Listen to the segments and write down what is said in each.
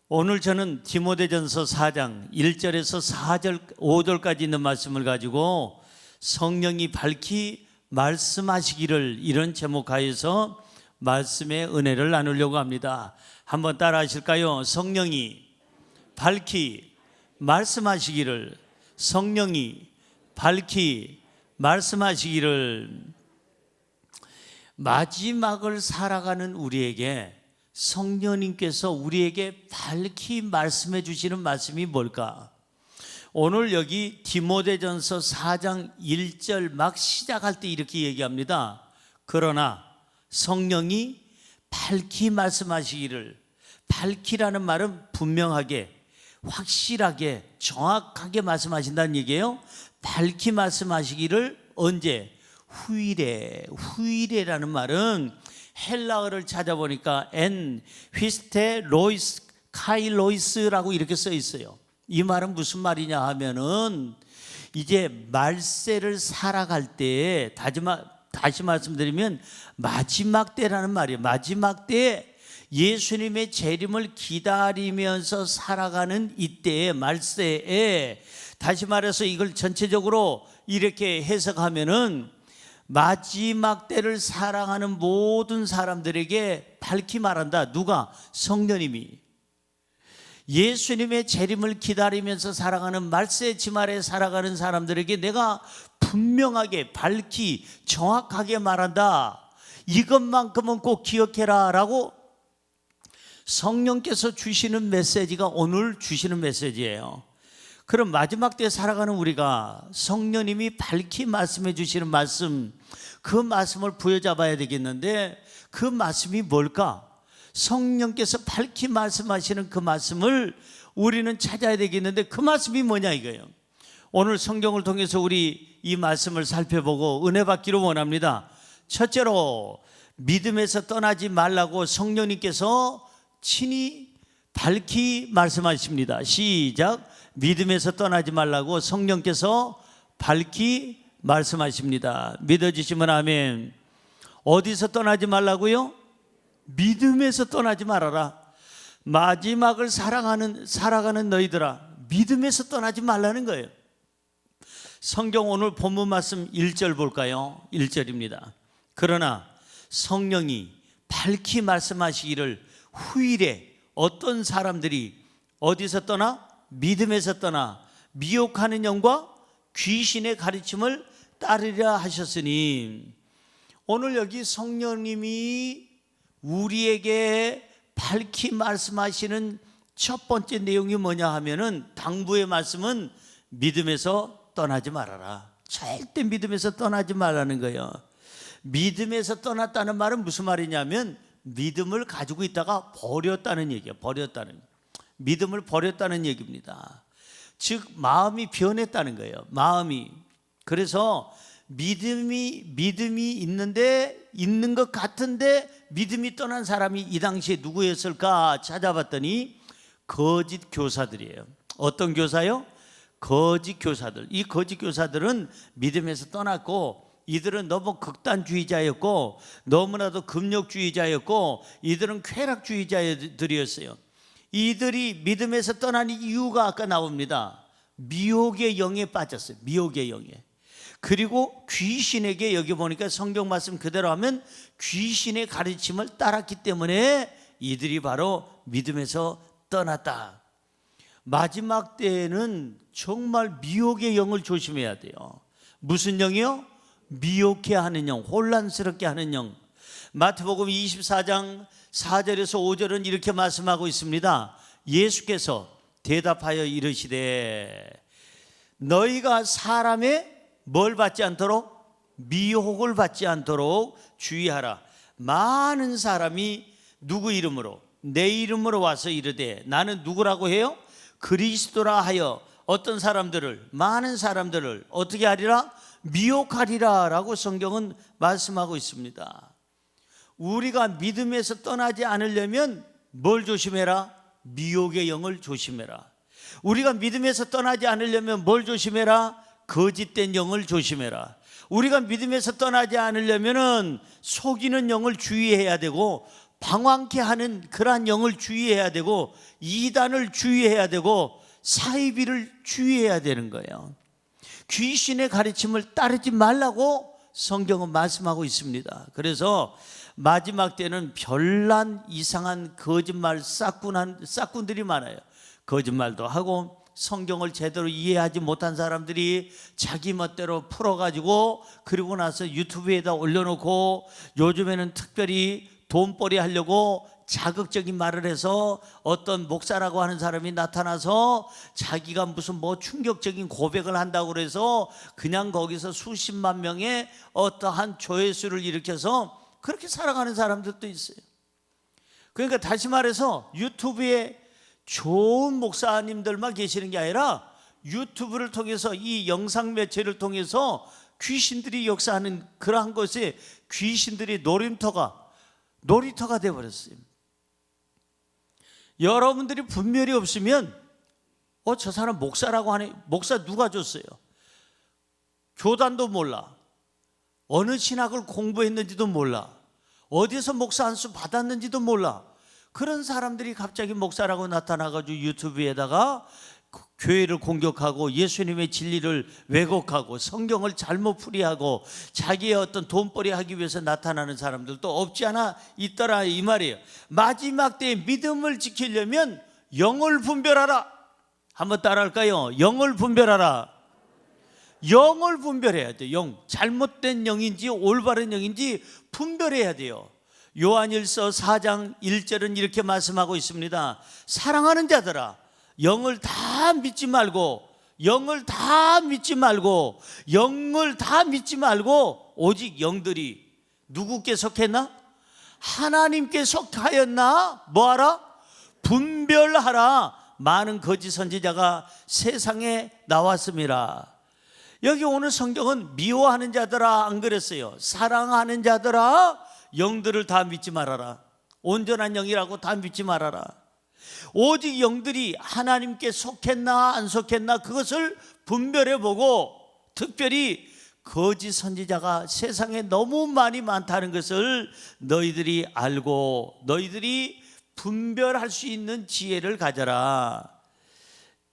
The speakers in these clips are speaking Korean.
오늘 저는 디모데전서 4장 1절에서 4절, 5절까지 있는 말씀을 가지고 성령이 밝히 말씀하시기를 이런 제목하여서 말씀의 은혜를 나누려고 합니다. 한번 따라 하실까요? 성령이 밝히 말씀하시기를, 성령이 밝히 말씀하시기를. 마지막을 살아가는 우리에게 성령님께서 우리에게 밝히 말씀해 주시는 말씀이 뭘까? 오늘 여기 디모데전서 4장 1절 막 시작할 때 이렇게 얘기합니다. 그러나 성령이 밝히 말씀하시기를. 밝히라는 말은 분명하게, 확실하게, 정확하게 말씀하신다는 얘기예요. 밝히 말씀하시기를. 언제? 후일에라는 말은 헬라어를 찾아보니까 엔 휘스테 로이스 카일로이스라고 이렇게 써 있어요. 이 말은 무슨 말이냐 하면은 이제 말세를 살아갈 때, 다시 말씀드리면 마지막 때라는 말이에요. 마지막 때 예수님의 재림을 기다리면서 살아가는 이때에, 말세에, 다시 말해서 이걸 전체적으로 이렇게 해석하면은 마지막 때를 사랑하는 모든 사람들에게 밝히 말한다. 누가? 성령님이. 예수님의 재림을 기다리면서 살아가는 말세 지말에 살아가는 사람들에게 내가 분명하게, 밝히, 정확하게 말한다. 이것만큼은 꼭 기억해라 라고 성령께서 주시는 메시지가 오늘 주시는 메시지예요. 그럼 마지막 때 살아가는 우리가 성령님이 밝히 말씀해 주시는 말씀, 그 말씀을 부여잡아야 되겠는데 그 말씀이 뭘까? 성령께서 밝히 말씀하시는 그 말씀을 우리는 찾아야 되겠는데 그 말씀이 뭐냐 이거예요. 오늘 성경을 통해서 우리 이 말씀을 살펴보고 은혜 받기를 원합니다. 첫째로 믿음에서 떠나지 말라고 성령님께서 친히 밝히 말씀하십니다. 시작. 믿음에서 떠나지 말라고 성령께서 밝히 말씀하십니다. 믿어주시면 아멘. 어디서 떠나지 말라고요? 믿음에서 떠나지 말아라. 마지막을 살아가는 너희들아, 믿음에서 떠나지 말라는 거예요. 성경 오늘 본문 말씀 1절 볼까요? 1절입니다. 그러나 성령이 밝히 말씀하시기를 후일에 어떤 사람들이 어디서 떠나? 믿음에서 떠나 미혹하는 영과 귀신의 가르침을 따르려 하셨으니, 오늘 여기 성령님이 우리에게 밝히 말씀하시는 첫 번째 내용이 뭐냐 하면은, 당부의 말씀은 믿음에서 떠나지 말아라. 절대 믿음에서 떠나지 말라는 거예요. 믿음에서 떠났다는 말은 무슨 말이냐면 믿음을 가지고 있다가 버렸다는 얘기예요. 믿음을 버렸다는 얘기입니다. 즉 마음이 변했다는 거예요. 마음이. 그래서 믿음이 있는 것 같은데 믿음이 떠난 사람이 이 당시에 누구였을까 찾아봤더니 거짓 교사들이에요. 어떤 교사요? 거짓 교사들. 이 거짓 교사들은 믿음에서 떠났고, 이들은 너무 극단주의자였고, 너무나도 금욕주의자였고, 이들은 쾌락주의자들이었어요. 이들이 믿음에서 떠난 이유가 아까 나옵니다. 미혹의 영에 빠졌어요. 미혹의 영에. 그리고 귀신에게, 여기 보니까 성경 말씀 그대로 하면 귀신의 가르침을 따랐기 때문에 이들이 바로 믿음에서 떠났다. 마지막 때에는 정말 미혹의 영을 조심해야 돼요. 무슨 영이요? 미혹해 하는 영, 혼란스럽게 하는 영. 마태복음 24장 4절에서 5절은 이렇게 말씀하고 있습니다. 예수께서 대답하여 이르시되 너희가 사람의 뭘 받지 않도록? 미혹을 받지 않도록 주의하라. 많은 사람이 누구 이름으로? 내 이름으로 와서 이르되 나는 누구라고 해요? 그리스도라 하여 어떤 사람들을, 많은 사람들을 어떻게 하리라? 미혹하리라 라고 성경은 말씀하고 있습니다. 우리가 믿음에서 떠나지 않으려면 뭘 조심해라? 미혹의 영을 조심해라. 우리가 믿음에서 떠나지 않으려면 뭘 조심해라? 거짓된 영을 조심해라. 우리가 믿음에서 떠나지 않으려면 속이는 영을 주의해야 되고, 방황케 하는 그러한 영을 주의해야 되고, 이단을 주의해야 되고, 사이비를 주의해야 되는 거예요. 귀신의 가르침을 따르지 말라고 성경은 말씀하고 있습니다. 그래서 마지막 때는 별난 이상한 거짓말 싹군들이 많아요. 거짓말도 하고 성경을 제대로 이해하지 못한 사람들이 자기 멋대로 풀어가지고 그리고 나서 유튜브에다 올려놓고, 요즘에는 특별히 돈벌이 하려고 자극적인 말을 해서 어떤 목사라고 하는 사람이 나타나서 자기가 무슨 뭐 충격적인 고백을 한다고 그래서 그냥 거기서 수십만 명의 어떠한 조회수를 일으켜서 그렇게 살아가는 사람들도 있어요. 그러니까 다시 말해서 유튜브에 좋은 목사님들만 계시는 게 아니라 유튜브를 통해서, 이 영상 매체를 통해서 귀신들이 역사하는 그러한 것에 귀신들이 놀이터가 되어버렸어요. 여러분들이 분별이 없으면 저 사람 목사라고 하네. 목사 누가 줬어요? 교단도 몰라. 어느 신학을 공부했는지도 몰라. 어디서 목사 안수 받았는지도 몰라. 그런 사람들이 갑자기 목사라고 나타나가지고 유튜브에다가 교회를 공격하고 예수님의 진리를 왜곡하고 성경을 잘못 풀이하고 자기의 어떤 돈벌이 하기 위해서 나타나는 사람들도 없지 않아 있더라, 이 말이에요. 마지막 때에 믿음을 지키려면 영을 분별하라. 한번 따라할까요? 영을 분별하라. 영을 분별해야 돼요. 잘못된 영인지 올바른 영인지 분별해야 돼요. 요한일서 4장 1절은 이렇게 말씀하고 있습니다. 사랑하는 자들아, 영을 다 믿지 말고 오직 영들이 누구께 속했나? 하나님께 속하였나? 뭐하라? 분별하라. 많은 거짓 선지자가 세상에 나왔습니다. 여기 오늘 성경은 미워하는 자들아 안 그랬어요. 사랑하는 자들아, 영들을 다 믿지 말아라. 온전한 영이라고 다 믿지 말아라. 오직 영들이 하나님께 속했나 안 속했나 그것을 분별해보고, 특별히 거짓 선지자가 세상에 너무 많다는 것을 너희들이 알고 너희들이 분별할 수 있는 지혜를 가져라.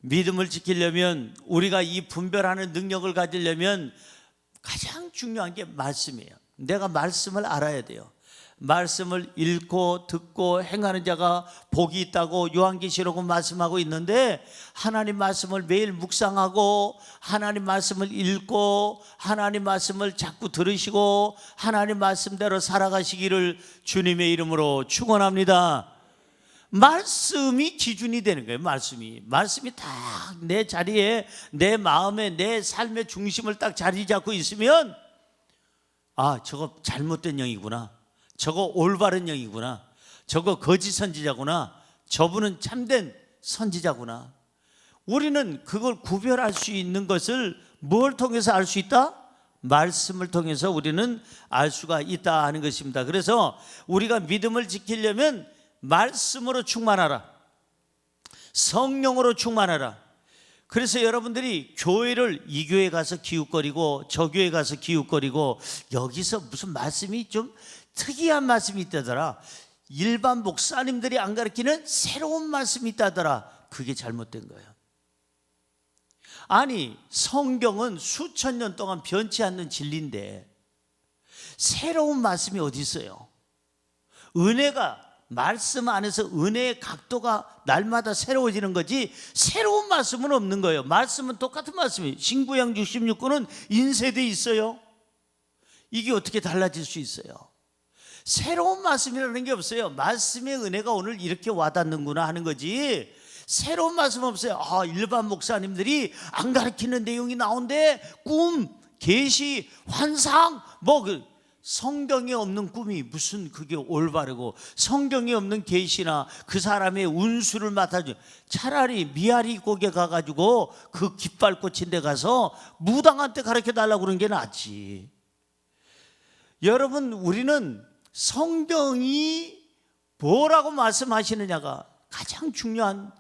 믿음을 지키려면, 우리가 이 분별하는 능력을 가지려면 가장 중요한 게 말씀이에요. 내가 말씀을 알아야 돼요. 말씀을 읽고 듣고 행하는 자가 복이 있다고 요한계시록은 말씀하고 있는데, 하나님 말씀을 매일 묵상하고 하나님 말씀을 읽고 하나님 말씀을 자꾸 들으시고 하나님 말씀대로 살아가시기를 주님의 이름으로 축원합니다. 말씀이 기준이 되는 거예요. 말씀이 딱 내 자리에, 내 마음에, 내 삶의 중심을 딱 자리 잡고 있으면, 저거 잘못된 영이구나, 저거 올바른 영이구나, 저거 거짓 선지자구나, 저분은 참된 선지자구나. 우리는 그걸 구별할 수 있는 것을 뭘 통해서 알 수 있다? 말씀을 통해서 우리는 알 수가 있다 하는 것입니다. 그래서 우리가 믿음을 지키려면 말씀으로 충만하라. 성령으로 충만하라. 그래서 여러분들이 교회를 이 교회 가서 기웃거리고 저 교회 가서 기웃거리고 여기서 무슨 말씀이 좀 특이한 말씀이 있다더라, 일반 목사님들이 안 가르치는 새로운 말씀이 있다더라, 그게 잘못된 거예요. 아니, 성경은 수천 년 동안 변치 않는 진리인데 새로운 말씀이 어디 있어요? 은혜가, 말씀 안에서 은혜의 각도가 날마다 새로워지는 거지 새로운 말씀은 없는 거예요. 말씀은 똑같은 말씀이에요. 신구약 66권은 인쇄되어 있어요. 이게 어떻게 달라질 수 있어요? 새로운 말씀이라는 게 없어요. 말씀의 은혜가 오늘 이렇게 와닿는구나 하는 거지 새로운 말씀 없어요. 일반 목사님들이 안 가르치는 내용이 나온데 꿈, 계시, 환상, 성경에 없는 꿈이 무슨 그게 올바르고, 성경에 없는 계시나 그 사람의 운수를 맡아줘. 차라리 미아리 고개 가가지고 그 깃발꽃인 데 가서 무당한테 가르쳐 달라고 그러는 게 낫지. 여러분, 우리는 성경이 뭐라고 말씀하시느냐가 가장 중요한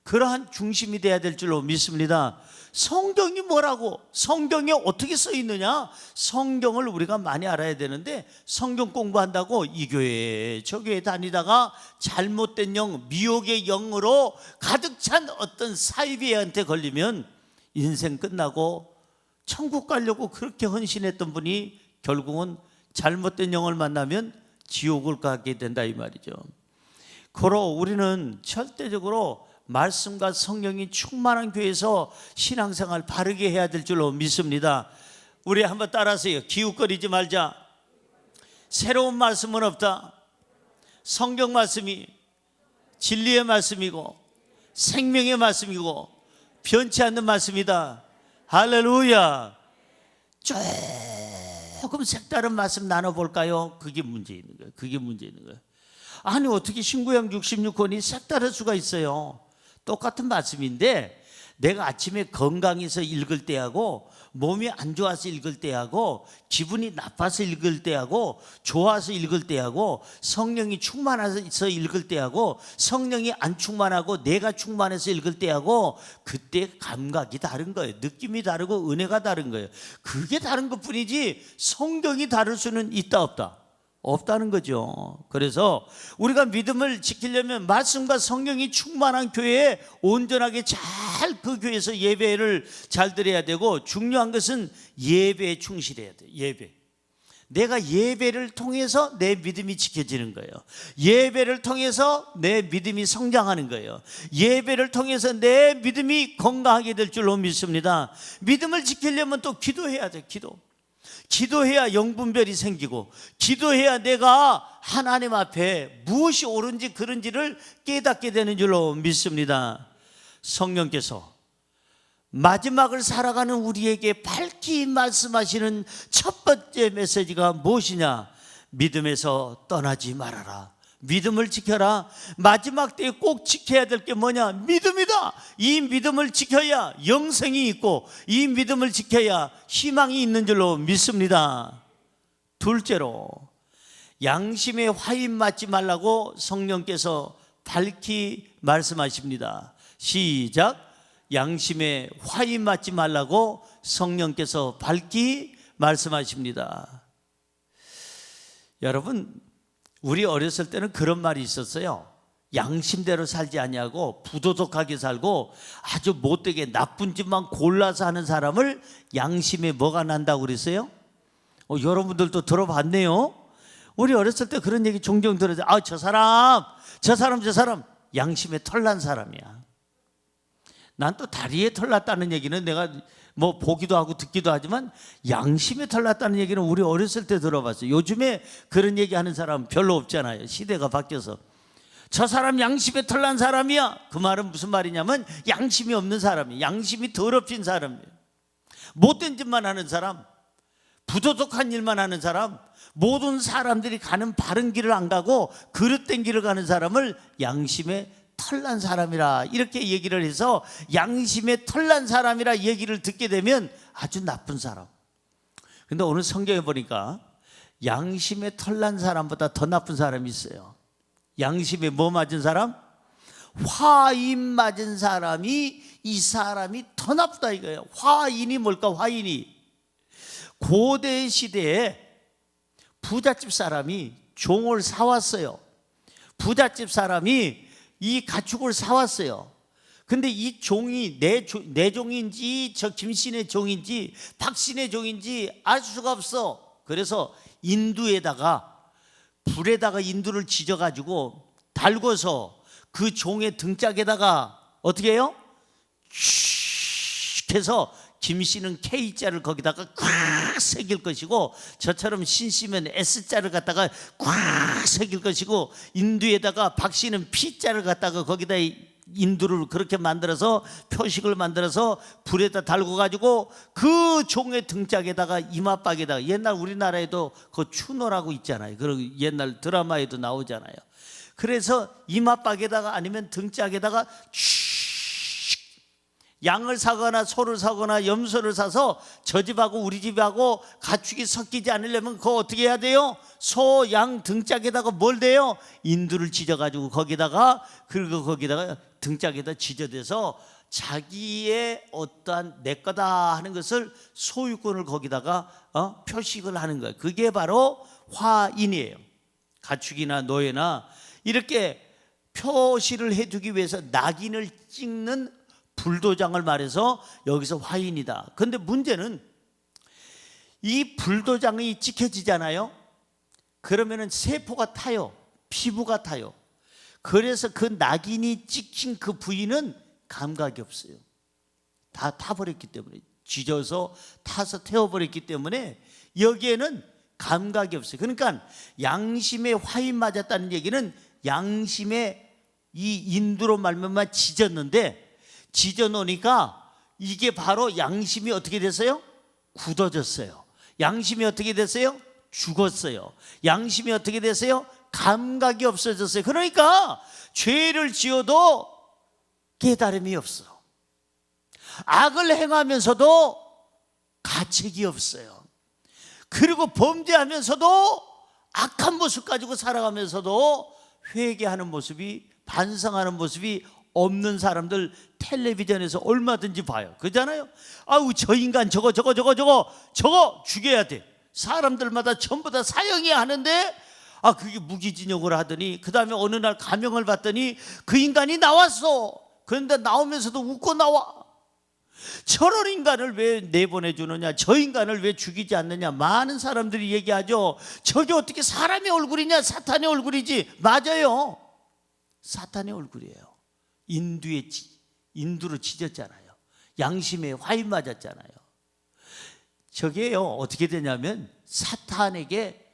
그러한 중심이 돼야 될 줄로 믿습니다. 성경이 뭐라고, 성경에 어떻게 써 있느냐, 성경을 우리가 많이 알아야 되는데 성경 공부한다고 이 교회 저 교회 다니다가 잘못된 영, 미혹의 영으로 가득 찬 어떤 사이비한테 걸리면 인생 끝나고 천국 가려고 그렇게 헌신했던 분이 결국은 잘못된 영을 만나면 지옥을 가게 된다 이 말이죠. 그러 우리는 절대적으로 말씀과 성령이 충만한 교회에서 신앙생활 바르게 해야 될 줄로 믿습니다. 우리 한번 따라하세요. 기웃거리지 말자. 새로운 말씀은 없다. 성경 말씀이 진리의 말씀이고 생명의 말씀이고 변치 않는 말씀이다. 할렐루야. 조금 색다른 말씀 나눠볼까요? 그게 문제 있는 거예요. 그게 문제 있는 거예요. 아니 어떻게 신구약 66권이 색다를 수가 있어요? 똑같은 말씀인데 내가 아침에 건강해서 읽을 때하고 몸이 안 좋아서 읽을 때하고 기분이 나빠서 읽을 때하고 좋아서 읽을 때하고 성령이 충만해서 읽을 때하고 성령이 안 충만하고 내가 충만해서 읽을 때하고 그때 감각이 다른 거예요. 느낌이 다르고 은혜가 다른 거예요. 그게 다른 것뿐이지 성경이 다를 수는 있다 없다? 없다는 거죠. 그래서 우리가 믿음을 지키려면 말씀과 성령이 충만한 교회에 온전하게 잘 그 교회에서 예배를 잘 드려야 되고, 중요한 것은 예배에 충실해야 돼요. 예배. 내가 예배를 통해서 내 믿음이 지켜지는 거예요. 예배를 통해서 내 믿음이 성장하는 거예요. 예배를 통해서 내 믿음이 건강하게 될 줄로 믿습니다. 믿음을 지키려면 또 기도해야 돼요. 기도해야 영분별이 생기고, 기도해야 내가 하나님 앞에 무엇이 옳은지 그른지를 깨닫게 되는 줄로 믿습니다. 성령께서 마지막을 살아가는 우리에게 밝히 말씀하시는 첫 번째 메시지가 무엇이냐? 믿음에서 떠나지 말아라. 믿음을 지켜라. 마지막 때에 꼭 지켜야 될 게 뭐냐? 믿음이다. 이 믿음을 지켜야 영생이 있고, 이 믿음을 지켜야 희망이 있는 줄로 믿습니다. 둘째로, 양심에 화인 맞지 말라고 성령께서 밝히 말씀하십니다. 시작. 양심에 화인 맞지 말라고 성령께서 밝히 말씀하십니다. 여러분, 우리 어렸을 때는 그런 말이 있었어요. 양심대로 살지 아니하고 부도덕하게 살고 아주 못되게 나쁜 짓만 골라서 하는 사람을 양심에 뭐가 난다고 그랬어요? 여러분들도 들어봤네요. 우리 어렸을 때 그런 얘기 종종 들었어요. 저 사람 양심에 털난 사람이야. 난 또 다리에 털났다는 얘기는 내가 뭐 보기도 하고 듣기도 하지만, 양심에 털났다는 얘기는 우리 어렸을 때 들어봤어요. 요즘에 그런 얘기하는 사람 별로 없잖아요. 시대가 바뀌어서. 저 사람 양심에 털난 사람이야. 그 말은 무슨 말이냐면 양심이 없는 사람이에요. 양심이 더럽힌 사람이에요. 못된 짓만 하는 사람, 부도덕한 일만 하는 사람, 모든 사람들이 가는 바른 길을 안 가고 그릇된 길을 가는 사람을 양심에 털난 사람이라 이렇게 얘기를 해서, 양심에 털난 사람이라 얘기를 듣게 되면 아주 나쁜 사람. 근데 오늘 성경에 보니까 양심에 털난 사람보다 더 나쁜 사람이 있어요. 양심에 뭐 맞은 사람? 화인 맞은 사람이, 이 사람이 더 나쁘다 이거예요. 화인이 뭘까? 화인이 고대 시대에 부잣집 사람이 종을 사왔어요. 부잣집 사람이 이 가축을 사왔어요. 근데 이 종이 내 종인지 저 김씨네 종인지 박씨네 종인지 알 수가 없어. 그래서 불에다가 인두를 지져가지고 달궈서 그 종의 등짝에다가 어떻게 해요? 슉 해서 김씨는 K자를 거기다가 꽉 새길 것이고, 저처럼 신씨면 S자를 갖다가 꽉 새길 것이고, 인두에다가 박씨는 P자를 갖다가 거기다 인두를 그렇게 만들어서 표식을 만들어서 불에다 달궈가지고 그 종의 등짝에다가 이마박에다가, 옛날 우리나라에도 그 추노라고 있잖아요. 그리고 옛날 드라마에도 나오잖아요. 그래서 이마박에다가 아니면 등짝에다가 양을 사거나 소를 사거나 염소를 사서 저 집하고 우리 집하고 가축이 섞이지 않으려면 그거 어떻게 해야 돼요? 소, 양 등짝에다가 뭘 대요? 인두를 찢어가지고 거기다가 등짝에다 찢어대서 자기의 어떠한 내 거다 하는 것을 소유권을 거기다가 표식을 하는 거예요. 그게 바로 화인이에요. 가축이나 노예나 이렇게 표시를 해두기 위해서 낙인을 찍는 불도장을 말해서 여기서 화인이다. 그런데 문제는 이 불도장이 찍혀지잖아요. 그러면은 세포가 타요. 피부가 타요. 그래서 그 낙인이 찍힌 그 부위는 감각이 없어요. 다 타버렸기 때문에, 쥐져서 타서 태워버렸기 때문에 여기에는 감각이 없어요. 그러니까 양심에 화인 맞았다는 얘기는 양심에 이 인두로 말미암아 찢었는데, 찢어 놓으니까 이게 바로 양심이 어떻게 됐어요? 굳어졌어요. 양심이 어떻게 됐어요? 죽었어요. 양심이 어떻게 됐어요? 감각이 없어졌어요. 그러니까 죄를 지어도 깨달음이 없어. 악을 행하면서도 가책이 없어요. 그리고 범죄하면서도 악한 모습 가지고 살아가면서도 회개하는 모습이, 반성하는 모습이 없는 사람들 텔레비전에서 얼마든지 봐요. 그러잖아요. 아우, 저 인간 저거 죽여야 돼. 사람들마다 전부 다 사형해야 하는데, 그게 무기징역을 하더니 그 다음에 어느 날 감형을 받더니 그 인간이 나왔어. 그런데 나오면서도 웃고 나와. 저런 인간을 왜 내보내주느냐, 저 인간을 왜 죽이지 않느냐, 많은 사람들이 얘기하죠. 저게 어떻게 사람의 얼굴이냐, 사탄의 얼굴이지. 맞아요, 사탄의 얼굴이에요. 인두로 찢었잖아요. 양심에 화인 맞았잖아요. 저게요, 어떻게 되냐면 사탄에게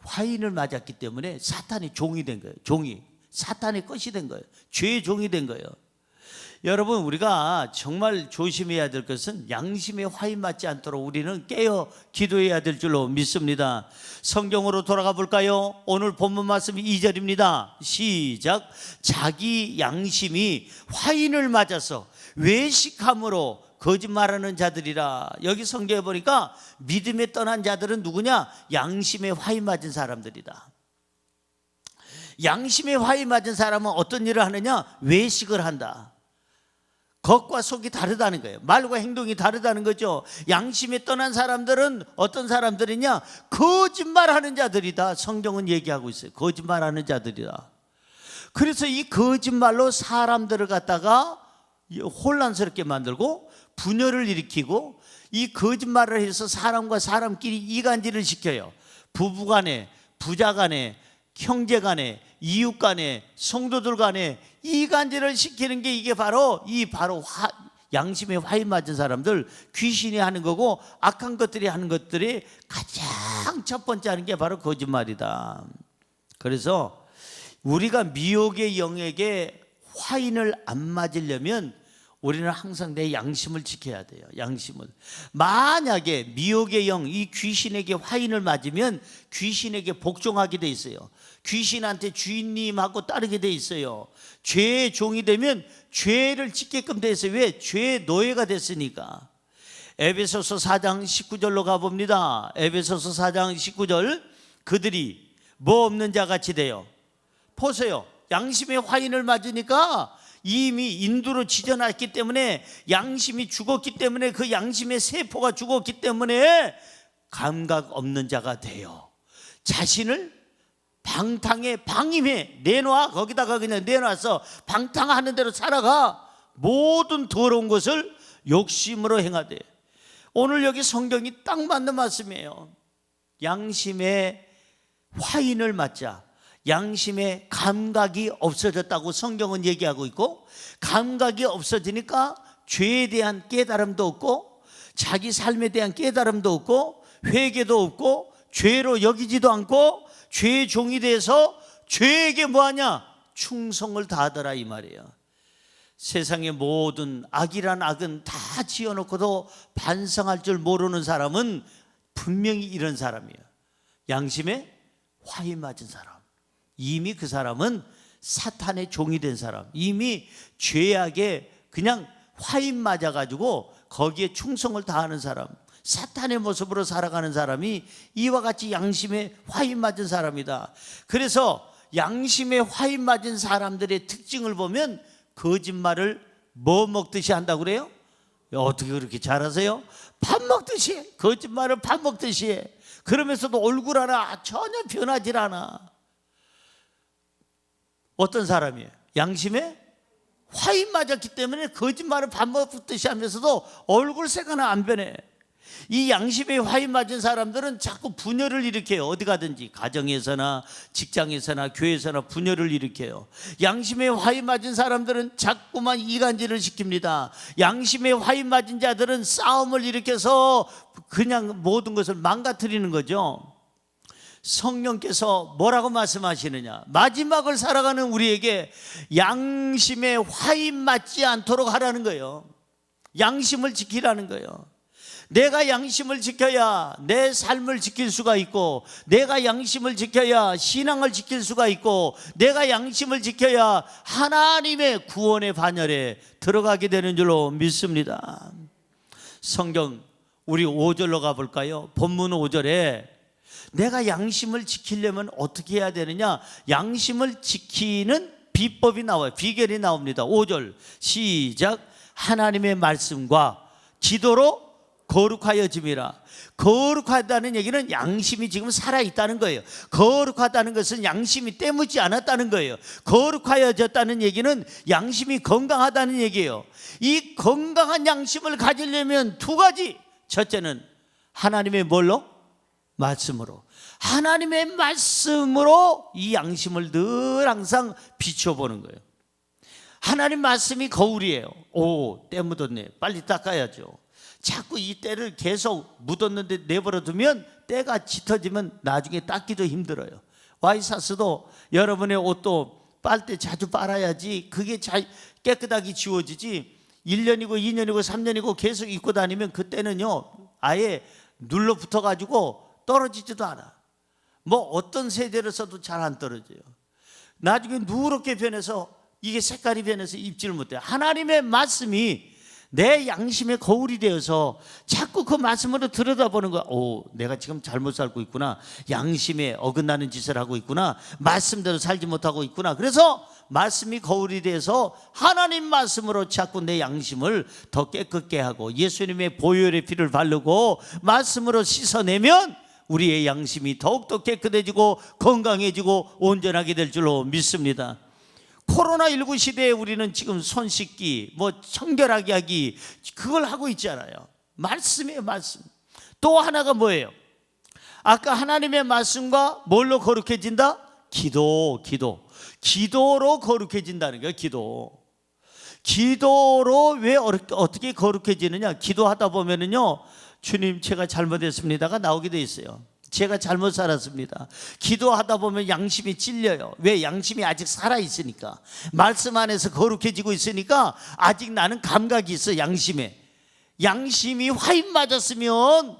화인을 맞았기 때문에 사탄의 종이 된 거예요. 종이 사탄의 것이 된 거예요. 죄의 종이 된 거예요. 여러분, 우리가 정말 조심해야 될 것은 양심에 화인 맞지 않도록 우리는 깨어 기도해야 될 줄로 믿습니다. 성경으로 돌아가 볼까요? 오늘 본문 말씀 2절입니다. 시작. 자기 양심이 화인을 맞아서 외식함으로 거짓말하는 자들이라. 여기 성경에 보니까 믿음에 떠난 자들은 누구냐? 양심에 화인 맞은 사람들이다. 양심에 화인 맞은 사람은 어떤 일을 하느냐? 외식을 한다. 겉과 속이 다르다는 거예요. 말과 행동이 다르다는 거죠. 양심에 떠난 사람들은 어떤 사람들이냐? 거짓말하는 자들이다. 성경은 얘기하고 있어요. 거짓말하는 자들이다. 그래서 이 거짓말로 사람들을 갖다가 혼란스럽게 만들고 분열을 일으키고, 이 거짓말을 해서 사람과 사람끼리 이간질을 시켜요. 부부간에, 부자간에, 형제간에, 이웃간에, 성도들 간에 이간질을 시키는 게 이게 바로 양심에 화인 맞은 사람들, 귀신이 하는 거고, 악한 것들이 하는 것들이 가장 첫 번째 하는 게 바로 거짓말이다. 그래서 우리가 미혹의 영에게 화인을 안 맞으려면 우리는 항상 내 양심을 지켜야 돼요. 양심을. 만약에 미혹의 영, 이 귀신에게 화인을 맞으면 귀신에게 복종하게 돼 있어요. 귀신한테 주인님하고 따르게 돼 있어요. 죄의 종이 되면 죄를 짓게끔 돼 있어요. 왜? 죄의 노예가 됐으니까. 에베소서 4장 19절로 가봅니다. 에베소서 4장 19절. 그들이 뭐 없는 자 같이 돼요. 보세요. 양심의 화인을 맞으니까 이미 인두로 찢어놨기 때문에, 양심이 죽었기 때문에, 그 양심의 세포가 죽었기 때문에 감각 없는 자가 돼요. 자신을 방탕에 방임해 내놔. 거기다가 그냥 내놔서 방탕하는 대로 살아가. 모든 더러운 것을 욕심으로 행하되. 오늘 여기 성경이 딱 맞는 말씀이에요. 양심에 화인을 맞자. 양심의 감각이 없어졌다고 성경은 얘기하고 있고, 감각이 없어지니까 죄에 대한 깨달음도 없고, 자기 삶에 대한 깨달음도 없고, 회개도 없고, 죄로 여기지도 않고, 죄의 종이 돼서 죄에게 뭐하냐? 충성을 다하더라, 이 말이에요. 세상의 모든 악이란 악은 다 지어놓고도 반성할 줄 모르는 사람은 분명히 이런 사람이에요. 양심에 화인 맞은 사람. 이미 그 사람은 사탄의 종이 된 사람, 이미 죄악에 그냥 화인 맞아가지고 거기에 충성을 다하는 사람, 사탄의 모습으로 살아가는 사람이 이와 같이 양심에 화인 맞은 사람이다. 그래서 양심에 화인 맞은 사람들의 특징을 보면 거짓말을 뭐 먹듯이 한다고 그래요? 어떻게 그렇게 잘하세요? 밥 먹듯이, 거짓말을 밥 먹듯이 해. 그러면서도 얼굴 하나 전혀 변하질 않아. 어떤 사람이에요? 양심에 화인 맞았기 때문에 거짓말을 밥 먹듯이 하면서도 얼굴색 하나 안 변해. 이 양심에 화인 맞은 사람들은 자꾸 분열을 일으켜요. 어디 가든지, 가정에서나 직장에서나 교회에서나 분열을 일으켜요. 양심에 화인 맞은 사람들은 자꾸만 이간질을 시킵니다. 양심에 화인 맞은 자들은 싸움을 일으켜서 그냥 모든 것을 망가뜨리는 거죠. 성령께서 뭐라고 말씀하시느냐? 마지막을 살아가는 우리에게 양심에 화인 맞지 않도록 하라는 거예요. 양심을 지키라는 거예요. 내가 양심을 지켜야 내 삶을 지킬 수가 있고, 내가 양심을 지켜야 신앙을 지킬 수가 있고, 내가 양심을 지켜야 하나님의 구원의 반열에 들어가게 되는 줄로 믿습니다. 성경 우리 5절로 가볼까요? 본문 5절에 내가 양심을 지키려면 어떻게 해야 되느냐? 양심을 지키는 비법이 나와요. 비결이 나옵니다. 5절 시작. 하나님의 말씀과 기도로 거룩하여짐이라. 거룩하다는 얘기는 양심이 지금 살아있다는 거예요. 거룩하다는 것은 양심이 때묻지 않았다는 거예요. 거룩하여졌다는 얘기는 양심이 건강하다는 얘기예요. 이 건강한 양심을 가지려면 두 가지. 첫째는 하나님의 뭘로? 말씀으로. 하나님의 말씀으로 이 양심을 늘 항상 비춰보는 거예요. 하나님 말씀이 거울이에요. 오, 때 묻었네. 빨리 닦아야죠. 자꾸 이 때를 계속 묻었는데 내버려 두면 때가 짙어지면 나중에 닦기도 힘들어요. 와이사스도 여러분의 옷도 빨대 자주 빨아야지 그게 잘 깨끗하게 지워지지, 1년이고 2년이고 3년이고 계속 입고 다니면 그때는요 아예 눌러붙어 가지고 떨어지지도 않아. 뭐 어떤 세제를 써도 잘 안 떨어져요. 나중에 누렇게 변해서 이게 색깔이 변해서 입지를 못해요. 하나님의 말씀이 내 양심의 거울이 되어서 자꾸 그 말씀으로 들여다보는 거야. 오, 내가 지금 잘못 살고 있구나. 양심에 어긋나는 짓을 하고 있구나. 말씀대로 살지 못하고 있구나. 그래서 말씀이 거울이 돼서 하나님 말씀으로 자꾸 내 양심을 더 깨끗게 하고 예수님의 보혈의 피를 바르고 말씀으로 씻어내면 우리의 양심이 더욱더 깨끗해지고 건강해지고 온전하게 될 줄로 믿습니다. 코로나19 시대에 우리는 지금 손 씻기, 뭐 청결하게 하기, 그걸 하고 있잖아요. 말씀이에요, 말씀. 또 하나가 뭐예요? 아까 하나님의 말씀과 뭘로 거룩해진다? 기도로 거룩해진다는 거예요. 기도로 왜 어떻게 거룩해지느냐? 기도하다 보면은요, 주님 제가 잘못했습니다가 나오게 돼 있어요. 제가 잘못 살았습니다. 기도하다 보면 양심이 찔려요. 왜? 양심이 아직 살아있으니까, 말씀 안에서 거룩해지고 있으니까 아직 나는 감각이 있어. 양심이 화인 맞았으면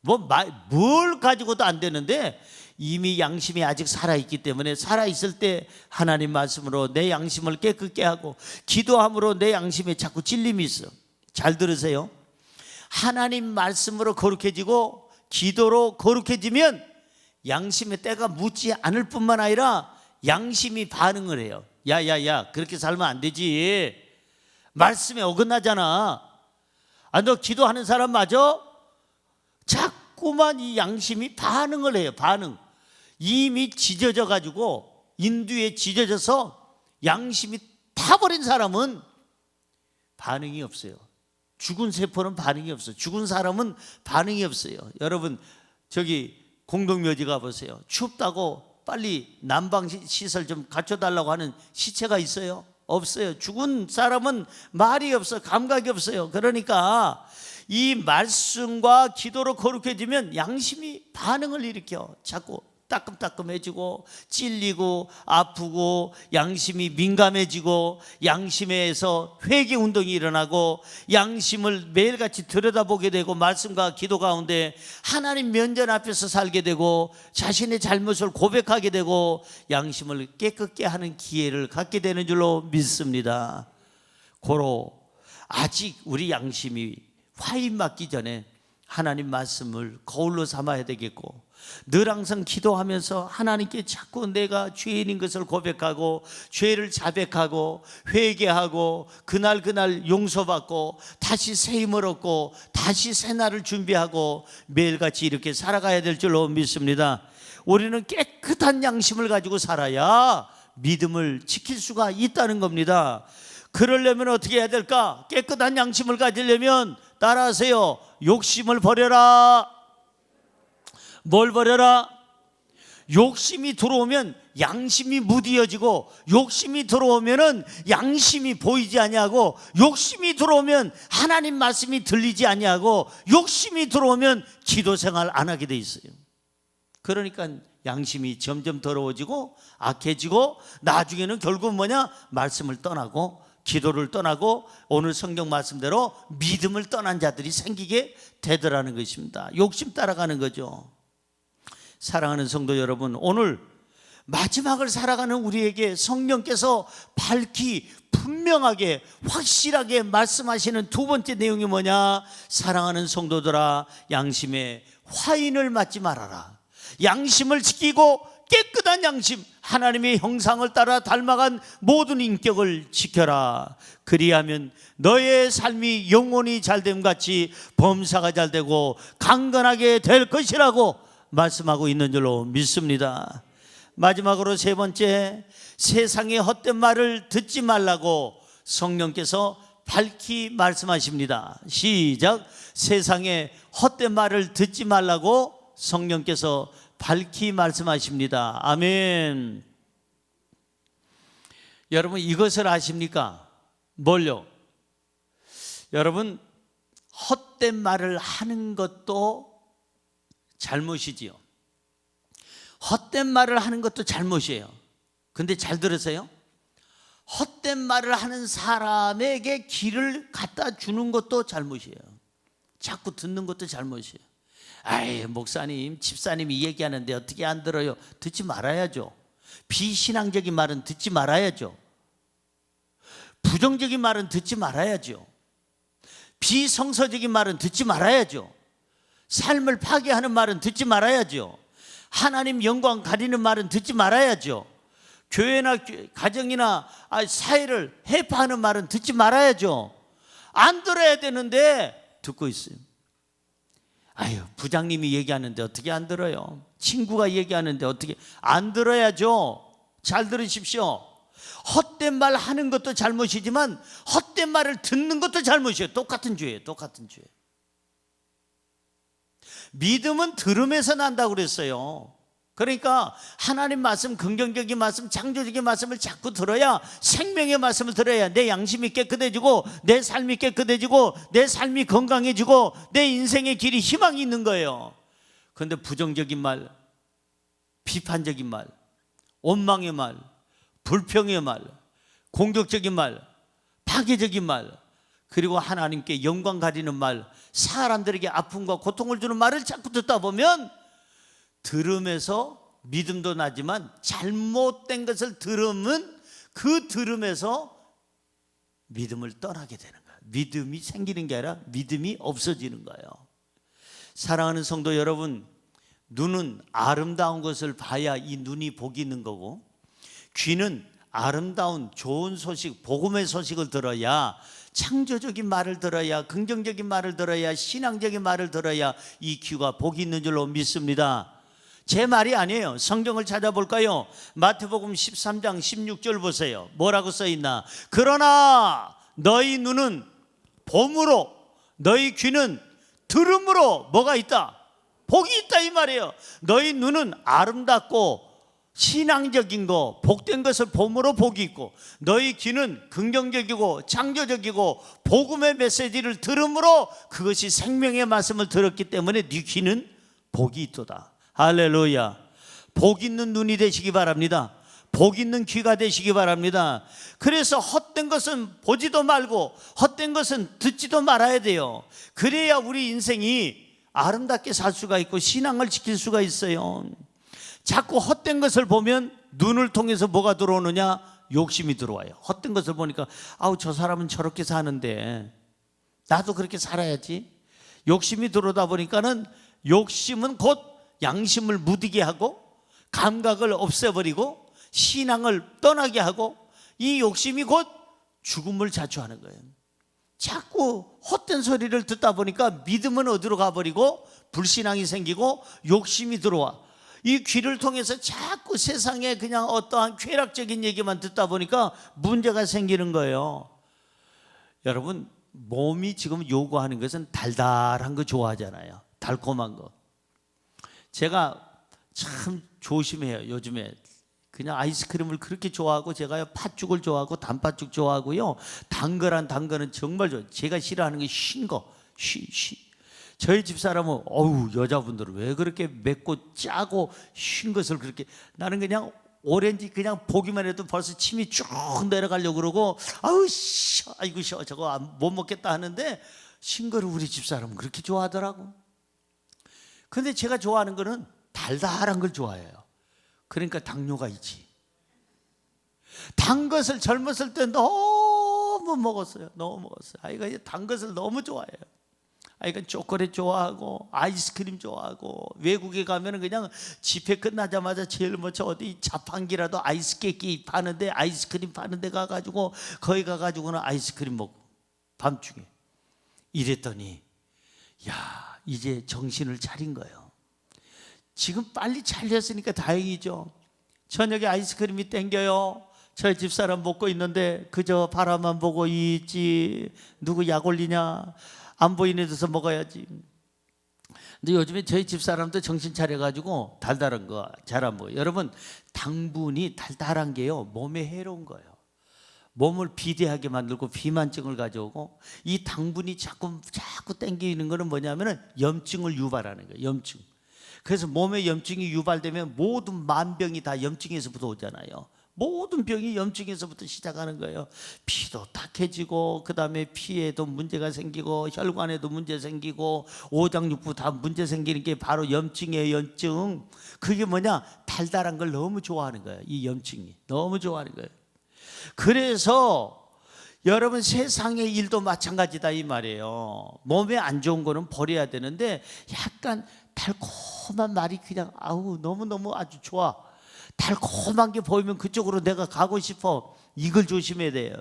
뭘 가지고도 안 되는데 이미 양심이 아직 살아있기 때문에 살아있을 때 하나님 말씀으로 내 양심을 깨끗게 하고 기도함으로 내 양심에 자꾸 찔림이 있어. 잘 들으세요. 하나님 말씀으로 거룩해지고 기도로 거룩해지면 양심의 때가 묻지 않을 뿐만 아니라 양심이 반응을 해요. 야야야, 그렇게 살면 안 되지. 말씀에 어긋나잖아. 아, 너 기도하는 사람 맞아? 자꾸만 이 양심이 반응을 해요. 이미 지져져 가지고 인두에 지져져서 양심이 타버린 사람은 반응이 없어요. 죽은 세포는 반응이 없어요. 죽은 사람은 반응이 없어요. 여러분 저기 공동묘지 가보세요. 춥다고 빨리 난방시설 좀 갖춰달라고 하는 시체가 있어요? 없어요. 죽은 사람은 말이 없어요. 감각이 없어요. 그러니까 이 말씀과 기도로 거룩해지면 양심이 반응을 일으켜. 자꾸 따끔따끔해지고 찔리고 아프고 양심이 민감해지고 양심에서 회개 운동이 일어나고 양심을 매일같이 들여다보게 되고 말씀과 기도 가운데 하나님 면전 앞에서 살게 되고 자신의 잘못을 고백하게 되고 양심을 깨끗게 하는 기회를 갖게 되는 줄로 믿습니다. 고로 아직 우리 양심이 화인 맞기 전에 하나님 말씀을 거울로 삼아야 되겠고, 늘 항상 기도하면서 하나님께 자꾸 내가 죄인인 것을 고백하고 죄를 자백하고 회개하고 그날 용서받고 다시 새 힘을 얻고 다시 새 날을 준비하고 매일같이 이렇게 살아가야 될 줄로 믿습니다. 우리는 깨끗한 양심을 가지고 살아야 믿음을 지킬 수가 있다는 겁니다. 그러려면 어떻게 해야 될까? 깨끗한 양심을 가지려면 따라하세요. 욕심을 버려라. 뭘 버려라? 욕심이 들어오면 양심이 무디어지고, 욕심이 들어오면은 양심이 보이지 아니하고, 욕심이 들어오면 하나님 말씀이 들리지 아니하고, 욕심이 들어오면 기도 생활 안 하게 돼 있어요. 그러니까 양심이 점점 더러워지고 악해지고, 나중에는 결국 뭐냐? 말씀을 떠나고 기도를 떠나고 오늘 성경 말씀대로 믿음을 떠난 자들이 생기게 되더라는 것입니다. 욕심 따라가는 거죠. 사랑하는 성도 여러분, 오늘 마지막을 살아가는 우리에게 성령께서 밝히 분명하게 확실하게 말씀하시는 두 번째 내용이 뭐냐? 사랑하는 성도들아, 양심에 화인을 맞지 말아라. 양심을 지키고 깨끗한 양심, 하나님의 형상을 따라 닮아간 모든 인격을 지켜라. 그리하면 너의 삶이 영원히 잘됨 같이 범사가 잘되고 강건하게 될 것이라고 말씀하고 있는 줄로 믿습니다. 마지막으로 세 번째, 세상의 헛된 말을 듣지 말라고 성령께서 밝히 말씀하십니다. 시작. 세상의 헛된 말을 듣지 말라고 성령께서 밝히 말씀하십니다. 아멘. 여러분, 이것을 아십니까? 뭘요? 여러분, 헛된 말을 하는 것도 잘못이지요. 헛된 말을 하는 것도 잘못이에요. 근데 잘 들으세요. 헛된 말을 하는 사람에게 길을 갖다 주는 것도 잘못이에요. 자꾸 듣는 것도 잘못이에요. 아이, 목사님, 집사님이 얘기하는데 어떻게 안 들어요? 듣지 말아야죠. 비신앙적인 말은 듣지 말아야죠. 부정적인 말은 듣지 말아야죠. 비성서적인 말은 듣지 말아야죠. 삶을 파괴하는 말은 듣지 말아야죠. 하나님 영광 가리는 말은 듣지 말아야죠. 교회나 가정이나 사회를 해파하는 말은 듣지 말아야죠. 안 들어야 되는데 듣고 있어요. 아유, 부장님이 얘기하는데 어떻게 안 들어요? 친구가 얘기하는데 어떻게 안 들어야죠. 잘 들으십시오. 헛된 말 하는 것도 잘못이지만 헛된 말을 듣는 것도 잘못이에요. 똑같은 죄예요. 똑같은 죄. 믿음은 들음에서 난다고 그랬어요. 그러니까 하나님 말씀, 긍정적인 말씀, 창조적인 말씀을 자꾸 들어야, 생명의 말씀을 들어야 내 양심이 깨끗해지고 내 삶이 깨끗해지고 내 삶이 건강해지고 내 인생의 길이 희망이 있는 거예요. 그런데 부정적인 말, 비판적인 말, 원망의 말, 불평의 말, 공격적인 말, 파괴적인 말, 그리고 하나님께 영광 가리는 말, 사람들에게 아픔과 고통을 주는 말을 자꾸 듣다 보면 들음에서 믿음도 나지만 잘못된 것을 들으면 그 들음에서 믿음을 떠나게 되는 거예요. 믿음이 생기는 게 아니라 믿음이 없어지는 거예요. 사랑하는 성도 여러분, 눈은 아름다운 것을 봐야 이 눈이 복이 있는 거고, 귀는 아름다운 좋은 소식, 복음의 소식을 들어야, 창조적인 말을 들어야, 긍정적인 말을 들어야, 신앙적인 말을 들어야 이 귀가 복이 있는 줄로 믿습니다. 제 말이 아니에요. 성경을 찾아볼까요? 마태복음 13장 16절 보세요. 뭐라고 써있나? 그러나 너희 눈은 봄으로, 너희 귀는 들음으로 뭐가 있다? 복이 있다, 이 말이에요. 너희 눈은 아름답고 신앙적인 거, 복된 것을 봄으로 복이 있고, 너희 귀는 긍정적이고 창조적이고 복음의 메시지를 들음으로 그것이 생명의 말씀을 들었기 때문에 네 귀는 복이 있도다. 할렐루야. 복 있는 눈이 되시기 바랍니다. 복 있는 귀가 되시기 바랍니다. 그래서 헛된 것은 보지도 말고 헛된 것은 듣지도 말아야 돼요. 그래야 우리 인생이 아름답게 살 수가 있고 신앙을 지킬 수가 있어요. 자꾸 헛된 것을 보면 눈을 통해서 뭐가 들어오느냐? 욕심이 들어와요. 헛된 것을 보니까 아우, 저 사람은 저렇게 사는데 나도 그렇게 살아야지. 욕심이 들어오다 보니까는 욕심은 곧 양심을 무디게 하고 감각을 없애버리고 신앙을 떠나게 하고 이 욕심이 곧 죽음을 자초하는 거예요. 자꾸 헛된 소리를 듣다 보니까 믿음은 어디로 가버리고 불신앙이 생기고 욕심이 들어와. 이 귀를 통해서 자꾸 세상에 그냥 어떠한 쾌락적인 얘기만 듣다 보니까 문제가 생기는 거예요. 여러분, 몸이 지금 요구하는 것은 달달한 거 좋아하잖아요. 달콤한 거. 제가 참 조심해요. 요즘에 그냥 아이스크림을 그렇게 좋아하고, 제가요 팥죽을 좋아하고 단팥죽 좋아하고요, 단 거는 정말 좋아요. 제가 싫어하는 게 신 거. 저희 집사람은 어우, 여자분들은 왜 그렇게 맵고 짜고 신 것을 그렇게, 나는 그냥 오렌지 그냥 보기만 해도 벌써 침이 쭉 내려가려고 그러고, 아우 씨, 아이고 씨, 저거 못 먹겠다 하는데 신 거를 우리 집사람은 그렇게 좋아하더라고. 근데 제가 좋아하는 거는 달달한 걸 좋아해요. 그러니까 당뇨가 있지. 단 것을 젊었을 때 너무 먹었어요. 너무 먹었어요. 아이가 단 것을 너무 좋아해요. 아이가 초콜릿 좋아하고 아이스크림 좋아하고, 외국에 가면은 그냥 집회 끝나자마자 제일 먼저 어디 자판기라도 아이스케이크 파는데, 아이스크림 파는 데 가가지고 거기 가가지고는 아이스크림 먹고 밤중에. 이랬더니 야, 이제 정신을 차린 거예요. 지금 빨리 잘렸으니까 다행이죠. 저녁에 아이스크림이 땡겨요. 저희 집사람 먹고 있는데 그저 바라만 보고 있지, 누구 약 올리냐, 안 보이는 데서 먹어야지. 근데 요즘에 저희 집사람도 정신 차려가지고 달달한 거 잘 안 먹어요. 여러분, 당분이 달달한 게요 몸에 해로운 거예요. 몸을 비대하게 만들고 비만증을 가져오고, 이 당분이 자꾸 땡기는 거는 뭐냐면은 염증을 유발하는 거예요. 염증. 그래서 몸에 염증이 유발되면 모든 만병이 다 염증에서부터 오잖아요. 모든 병이 염증에서부터 시작하는 거예요. 피도 탁해지고, 그 다음에 피에도 문제가 생기고, 혈관에도 문제 생기고, 오장육부 다 문제 생기는 게 바로 염증이에요. 염증. 그게 뭐냐? 달달한 걸 너무 좋아하는 거예요. 이 염증이 너무 좋아하는 거예요. 그래서 여러분, 세상의 일도 마찬가지다 이 말이에요. 몸에 안 좋은 거는 버려야 되는데, 약간 달콤한 말이 그냥 아우 너무너무 아주 좋아, 달콤한 게 보이면 그쪽으로 내가 가고 싶어. 이걸 조심해야 돼요.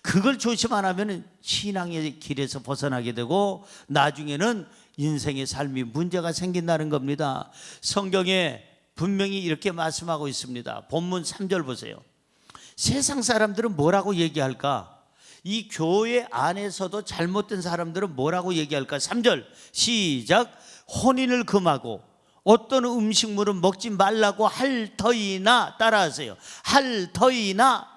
그걸 조심 안 하면 신앙의 길에서 벗어나게 되고, 나중에는 인생의 삶이 문제가 생긴다는 겁니다. 성경에 분명히 이렇게 말씀하고 있습니다. 본문 3절 보세요. 세상 사람들은 뭐라고 얘기할까? 이 교회 안에서도 잘못된 사람들은 뭐라고 얘기할까? 3절 시작. 혼인을 금하고 어떤 음식물은 먹지 말라고 할 터이나, 따라하세요. 할 터이나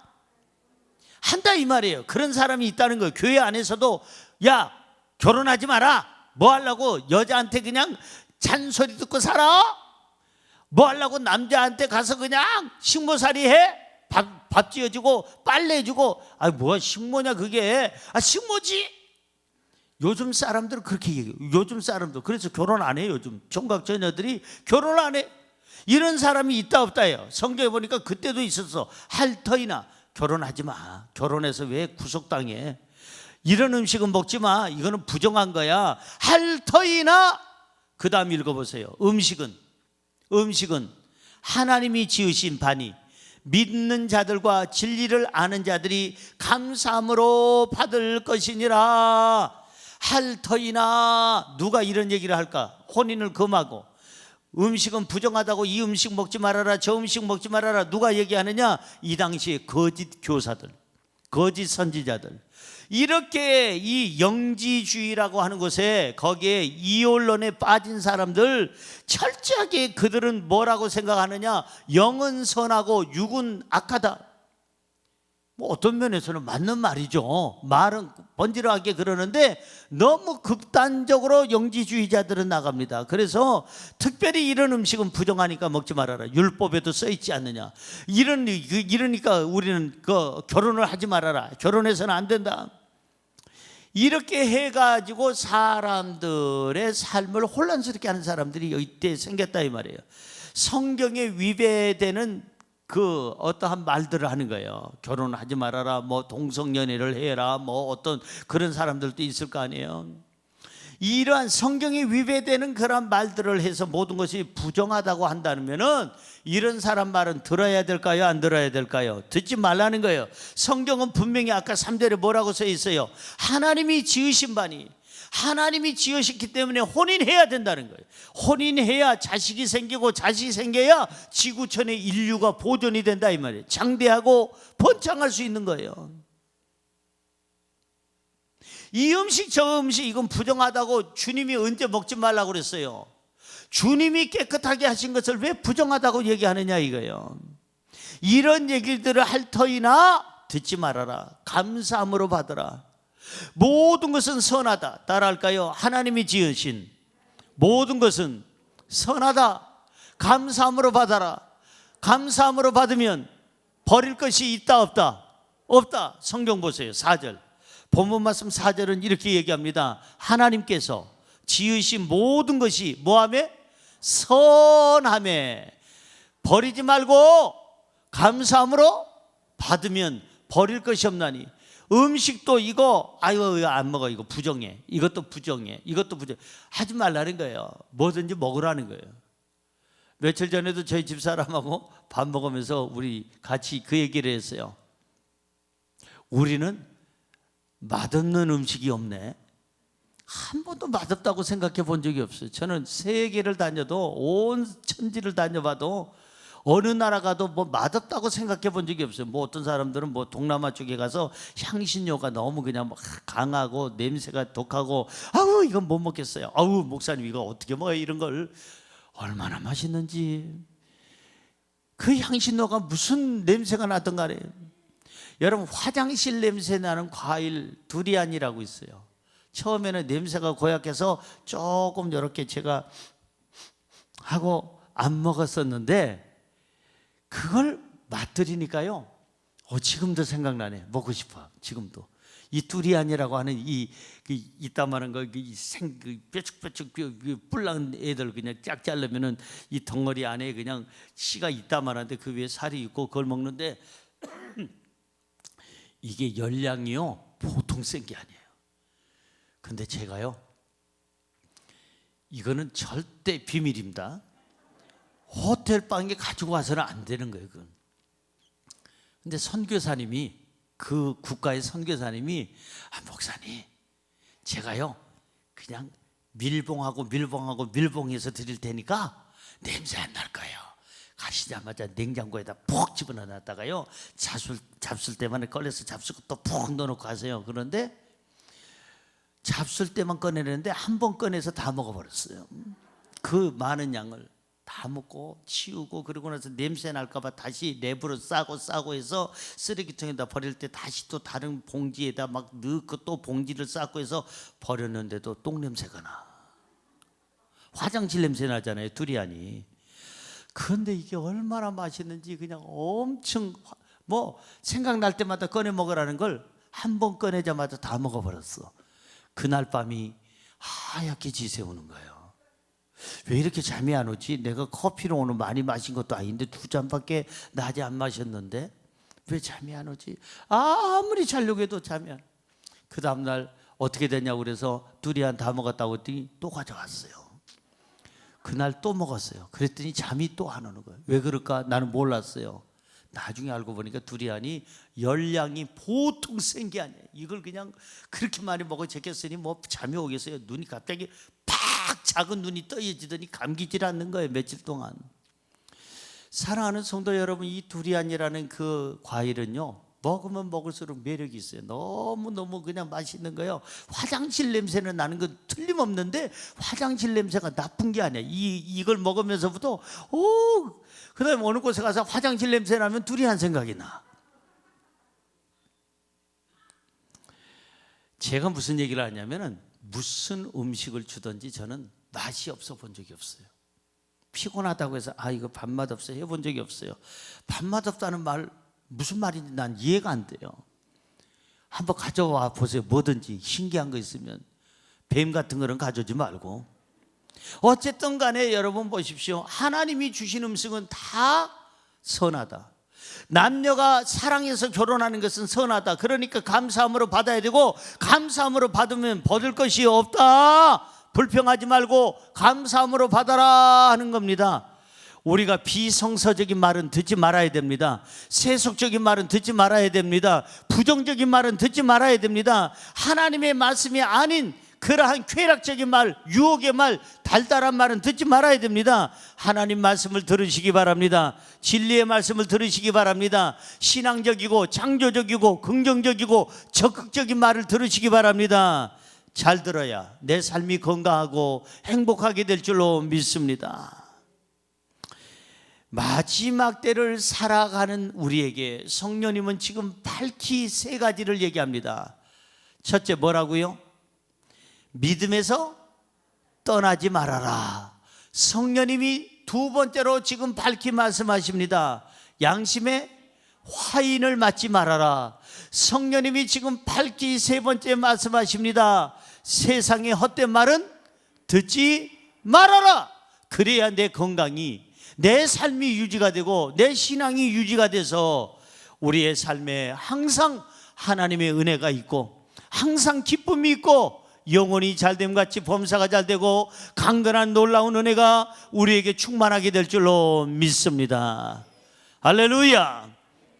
한다 이 말이에요. 그런 사람이 있다는 거예요. 교회 안에서도 야, 결혼하지 마라. 뭐 하려고 여자한테 그냥 잔소리 듣고 살아? 뭐 하려고 남자한테 가서 그냥 식모살이 해? 밥 지어주고 빨래 해주고. 아, 뭐야 식모냐 그게. 아, 식모지. 요즘 사람들은 그렇게 얘기해요. 요즘 사람들 그래서 결혼 안 해요. 요즘 총각 자녀들이 결혼 안 해. 이런 사람이 있다 없다예요. 성경에 보니까 그때도 있었어. 할 터이나 결혼하지 마. 결혼해서 왜 구속당해? 이런 음식은 먹지 마. 이거는 부정한 거야. 할 터이나. 그 다음 읽어보세요. 음식은 하나님이 지으신 바니 믿는 자들과 진리를 아는 자들이 감사함으로 받을 것이니라. 할 터이나. 누가 이런 얘기를 할까? 혼인을 금하고 음식은 부정하다고 이 음식 먹지 말아라, 저 음식 먹지 말아라. 누가 얘기하느냐? 이 당시에 거짓 교사들, 거짓 선지자들. 이렇게 이 영지주의라고 하는 곳에, 거기에 이혼론에 빠진 사람들, 철저하게 그들은 뭐라고 생각하느냐? 영은 선하고 육은 악하다. 뭐 어떤 면에서는 맞는 말이죠. 말은 번지르하게 그러는데 너무 극단적으로 영지주의자들은 나갑니다. 그래서 특별히 이런 음식은 부정하니까 먹지 말아라. 율법에도 써 있지 않느냐. 이러니까 우리는 결혼을 하지 말아라. 결혼해서는 안 된다. 이렇게 해가지고 사람들의 삶을 혼란스럽게 하는 사람들이 이때 생겼다 이 말이에요. 성경에 위배되는 그 어떠한 말들을 하는 거예요. 결혼하지 말아라, 뭐 동성연애를 해라, 뭐 어떤 그런 사람들도 있을 거 아니에요. 이러한 성경에 위배되는 그런 말들을 해서 모든 것이 부정하다고 한다면은 이런 사람 말은 들어야 될까요? 안 들어야 될까요? 듣지 말라는 거예요. 성경은 분명히 아까 3절에 뭐라고 써 있어요? 하나님이 지으신 바니, 하나님이 지으셨기 때문에 혼인해야 된다는 거예요. 혼인해야 자식이 생기고, 자식이 생겨야 지구촌의 인류가 보존이 된다 이 말이에요. 장대하고 번창할 수 있는 거예요. 이 음식 저 음식 이건 부정하다고 주님이 언제 먹지 말라고 그랬어요? 주님이 깨끗하게 하신 것을 왜 부정하다고 얘기하느냐 이거예요. 이런 얘기들을 할 터이나 듣지 말아라. 감사함으로 받으라. 모든 것은 선하다. 따라할까요? 하나님이 지으신 모든 것은 선하다. 감사함으로 받아라. 감사함으로 받으면 버릴 것이 있다 없다? 없다. 성경 보세요. 4절. 본문 말씀 4절은 이렇게 얘기합니다. 하나님께서 지으신 모든 것이 뭐하매? 선하매. 버리지 말고 감사함으로 받으면 버릴 것이 없나니. 음식도 이거 아유 안 먹어, 이거 부정해, 이것도 부정해, 이것도 부정해 하지 말라는 거예요. 뭐든지 먹으라는 거예요. 며칠 전에도 저희 집사람하고 밥 먹으면서 우리 같이 그 얘기를 했어요. 우리는 맛없는 음식이 없네. 한 번도 맛없다고 생각해 본 적이 없어요. 저는 세계를 다녀도, 온 천지를 다녀봐도 어느 나라 가도 뭐 맛없다고 생각해 본 적이 없어요. 뭐 어떤 사람들은 뭐 동남아 쪽에 가서 향신료가 너무 그냥 막 강하고 냄새가 독하고 아우 이건 못 먹겠어요. 아우 목사님 이거 어떻게 먹어요? 이런 걸. 얼마나 맛있는지. 그 향신료가 무슨 냄새가 나든 간에. 여러분 화장실 냄새 나는 과일 두리안이라고 있어요. 처음에는 냄새가 고약해서 조금 이렇게 제가 하고 안 먹었었는데 그걸 맛들이니까요. 지금도 생각나네. 먹고 싶어. 지금도. 이 두리안이라고 하는 이 이따만한 거, 뾰족뾰족 뿔난 애들 그냥 쫙 자르면은 이 덩어리 안에 그냥 씨가 이따만한데 그 위에 살이 있고 그걸 먹는데 이게 열량이요 보통 센 게 아니에요. 근데 제가요 이거는 절대 비밀입니다. 호텔 방에 가지고 와서는 안 되는 거예요. 그건. 근데 선교사님이 그 국가의 선교사님이 목사님 제가요 그냥 밀봉해서 드릴 테니까 냄새 안 날 거예요. 가시자마자 냉장고에다 푹 집어넣었다가요 잡술 때만 꺼내서 잡수고 또 푹 넣어놓고 가세요. 그런데 잡술 때만 꺼내는데 한 번 꺼내서 다 먹어버렸어요. 그 많은 양을 다 먹고 치우고 그러고 나서 냄새 날까봐 다시 랩으로 싸고 해서 쓰레기통에다 버릴 때 다시 또 다른 봉지에다 막 넣고 또 봉지를 싸고 해서 버렸는데도 똥냄새가 나. 화장실 냄새 나잖아요 두리안이. 그런데 이게 얼마나 맛있는지 그냥 엄청 뭐 생각날 때마다 꺼내 먹으라는 걸 한 번 꺼내자마자 다 먹어버렸어. 그날 밤이 하얗게 지새우는 거예요. 왜 이렇게 잠이 안 오지? 내가 커피를 오늘 많이 마신 것도 아닌데 2잔밖에 낮에 안 마셨는데 왜 잠이 안 오지? 아무리 자려고 해도 잠이 안. 그 다음날 어떻게 됐냐고 그래서 두리안 다 먹었다고 했더니 또 가져왔어요. 그날 또 먹었어요. 그랬더니 잠이 또 안 오는 거예요. 왜 그럴까? 나는 몰랐어요. 나중에 알고 보니까 두리안이 열량이 보통 센 게 아니에요. 이걸 그냥 그렇게 많이 먹어 제꼈으니 뭐 잠이 오겠어요. 눈이 갑자기 팍 작은 눈이 떠여지더니 감기질 않는 거예요. 며칠 동안. 사랑하는 성도 여러분, 이 두리안이라는 그 과일은요 먹으면 먹을수록 매력이 있어요. 너무너무 그냥 맛있는 거예요. 화장실 냄새는 나는 건 틀림없는데 화장실 냄새가 나쁜 게 아니야. 이걸 먹으면서부터 그 다음에 어느 곳에 가서 화장실 냄새 나면 두리안 생각이 나. 제가 무슨 얘기를 하냐면은 무슨 음식을 주든지 저는 맛이 없어 본 적이 없어요. 피곤하다고 해서 이거 밥맛 없어 해본 적이 없어요. 밥맛 없다는 말 무슨 말인지 난 이해가 안 돼요. 한번 가져와 보세요. 뭐든지 신기한 거 있으면. 뱀 같은 거는 가져오지 말고. 어쨌든 간에 여러분 보십시오. 하나님이 주신 음식은 다 선하다. 남녀가 사랑해서 결혼하는 것은 선하다. 그러니까 감사함으로 받아야 되고, 감사함으로 받으면 받을 것이 없다. 불평하지 말고 감사함으로 받아라 하는 겁니다. 우리가 비성서적인 말은 듣지 말아야 됩니다. 세속적인 말은 듣지 말아야 됩니다. 부정적인 말은 듣지 말아야 됩니다. 하나님의 말씀이 아닌 그러한 쾌락적인 말, 유혹의 말, 달달한 말은 듣지 말아야 됩니다. 하나님 말씀을 들으시기 바랍니다. 진리의 말씀을 들으시기 바랍니다. 신앙적이고 창조적이고 긍정적이고 적극적인 말을 들으시기 바랍니다. 잘 들어야 내 삶이 건강하고 행복하게 될 줄로 믿습니다. 마지막 때를 살아가는 우리에게 성령님은 지금 밝히 세 가지를 얘기합니다. 첫째 뭐라고요? 믿음에서 떠나지 말아라. 성령님이 두 번째로 지금 밝히 말씀하십니다. 양심의 화인을 맞지 말아라. 성령님이 지금 밝히 세 번째 말씀하십니다. 세상의 헛된 말은 듣지 말아라. 그래야 내 건강이, 내 삶이 유지가 되고 내 신앙이 유지가 돼서 우리의 삶에 항상 하나님의 은혜가 있고 항상 기쁨이 있고 영혼이 잘됨 같이 범사가 잘되고 강건한 놀라운 은혜가 우리에게 충만하게 될 줄로 믿습니다. 할렐루야.